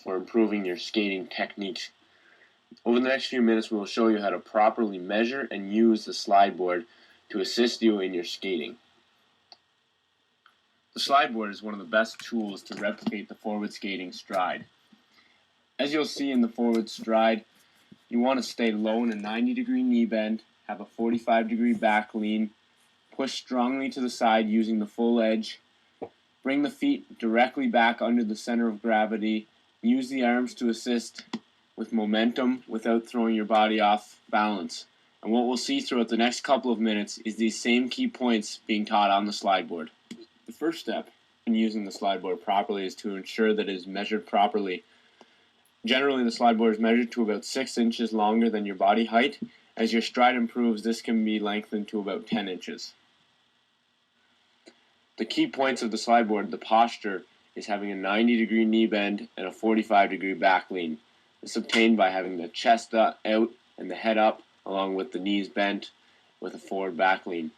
for improving your skating techniques. Over the next few minutes, we will show you how to properly measure and use the slide board to assist you in your skating. The slide board is one of the best tools to replicate the forward skating stride. As you'll see in the forward stride, you want to stay low in a 90-degree knee bend, have a 45-degree back lean, push strongly to the side using the full edge, bring the feet directly back under the center of gravity, use the arms to assist with momentum without throwing your body off balance. And what we'll see throughout the next couple of minutes is these same key points being taught on the slide board. The first step in using the slide board properly is to ensure that it is measured properly. Generally, the slide board is measured to about 6 inches longer than your body height. As your stride improves, this can be lengthened to about 10 inches. The key points of the slide board, the posture, is having a 90-degree knee bend and a 45-degree back lean. This is obtained by having the chest out and the head up, along with the knees bent with a forward back lean.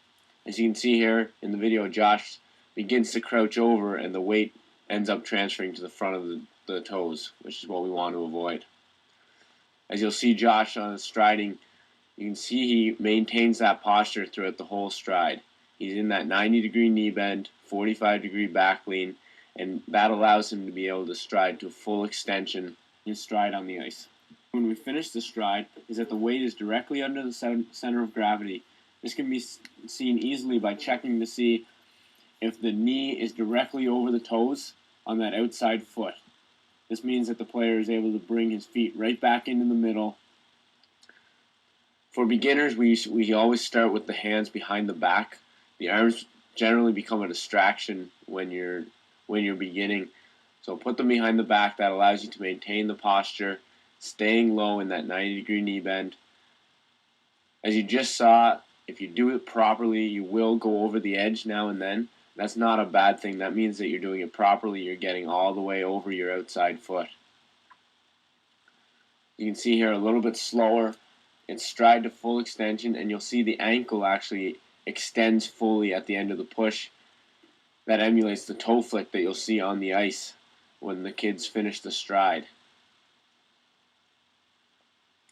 As you can see here in the video, Josh begins to crouch over and the weight ends up transferring to the front of the toes, which is what we want to avoid. As you'll see Josh on his striding, you can see he maintains that posture throughout the whole stride. He's in that 90-degree knee bend, 45-degree back lean, and that allows him to be able to stride to full extension in stride on the ice. When we finish the stride, is that the weight is directly under the center of gravity. This can be seen easily by checking to see if the knee is directly over the toes on that outside foot. This means that the player is able to bring his feet right back into the middle. For beginners, we always start with the hands behind the back. The arms generally become a distraction when you're beginning. So put them behind the back. That allows you to maintain the posture, staying low in that 90-degree knee bend. As you just saw, if you do it properly, you will go over the edge now and then. That's not a bad thing. That means that you're doing it properly. You're getting all the way over your outside foot. You can see here a little bit slower. It's stride to full extension, and you'll see the ankle actually extends fully at the end of the push. That emulates the toe flick that you'll see on the ice when the kids finish the stride.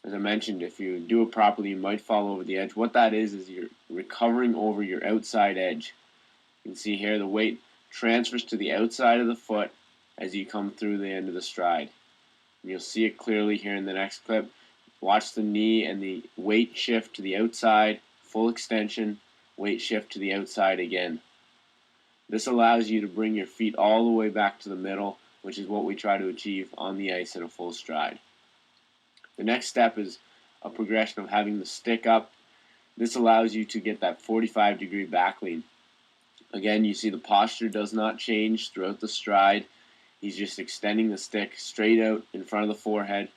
As I mentioned, if you do it properly, you might fall over the edge. What that is you're recovering over your outside edge. You can see here the weight transfers to the outside of the foot as you come through the end of the stride. And you'll see it clearly here in the next clip. Watch the knee and the weight shift to the outside, full extension, weight shift to the outside again. This allows you to bring your feet all the way back to the middle, which is what we try to achieve on the ice in a full stride. The next step is a progression of having the stick up. This allows you to get that 45-degree back lean. Again, you see the posture does not change throughout the stride. He's just extending the stick straight out in front of the forehead.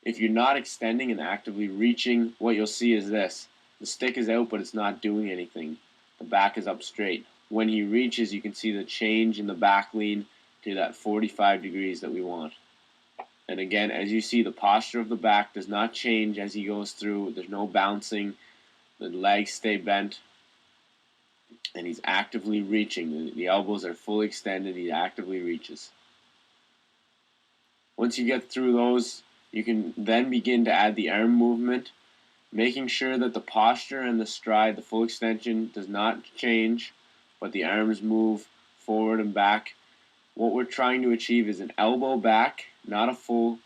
If you're not extending and actively reaching, what you'll see is this. The stick is out, but it's not doing anything. The back is up straight. When he reaches, you can see the change in the back lean to that 45 degrees that we want. And again, as you see, the posture of the back does not change as he goes through. There's no bouncing. The legs stay bent. And he's actively reaching. The elbows are fully extended. He actively reaches. Once you get through those, you can then begin to add the arm movement, making sure that the posture and the stride, the full extension, does not change, but the arms move forward and back. What we're trying to achieve is an elbow back, not a full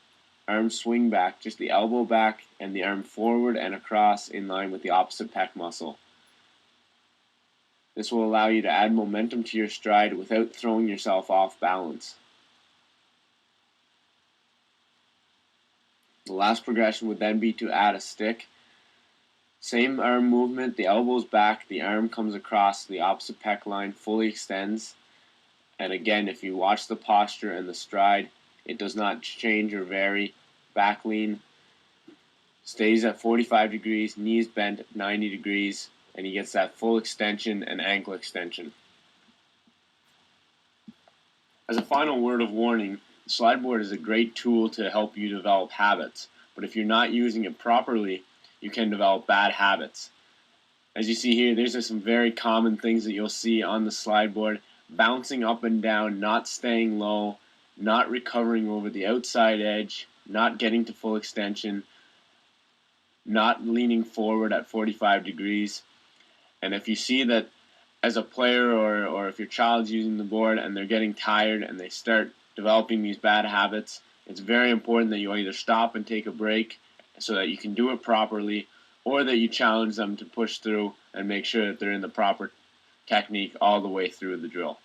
arm swing back, just the elbow back and the arm forward and across in line with the opposite pec muscle. This will allow you to add momentum to your stride without throwing yourself off balance. The last progression would then be to add a stick. Same arm movement, the elbow's back, the arm comes across the opposite pec line, fully extends. And again, if you watch the posture and the stride, it does not change or vary. Back lean stays at 45 degrees, knees bent at 90 degrees, and he gets that full extension and ankle extension. As a final word of warning, the slide board is a great tool to help you develop habits, but if you're not using it properly, you can develop bad habits. As you see here, these are some very common things that you'll see on the slide board. Bouncing up and down, not staying low, not recovering over the outside edge, not getting to full extension, not leaning forward at 45 degrees. And if you see that as a player or if your child's using the board and they're getting tired and they start developing these bad habits, it's very important that you either stop and take a break so that you can do it properly, or that you challenge them to push through and make sure that they're in the proper technique all the way through the drill.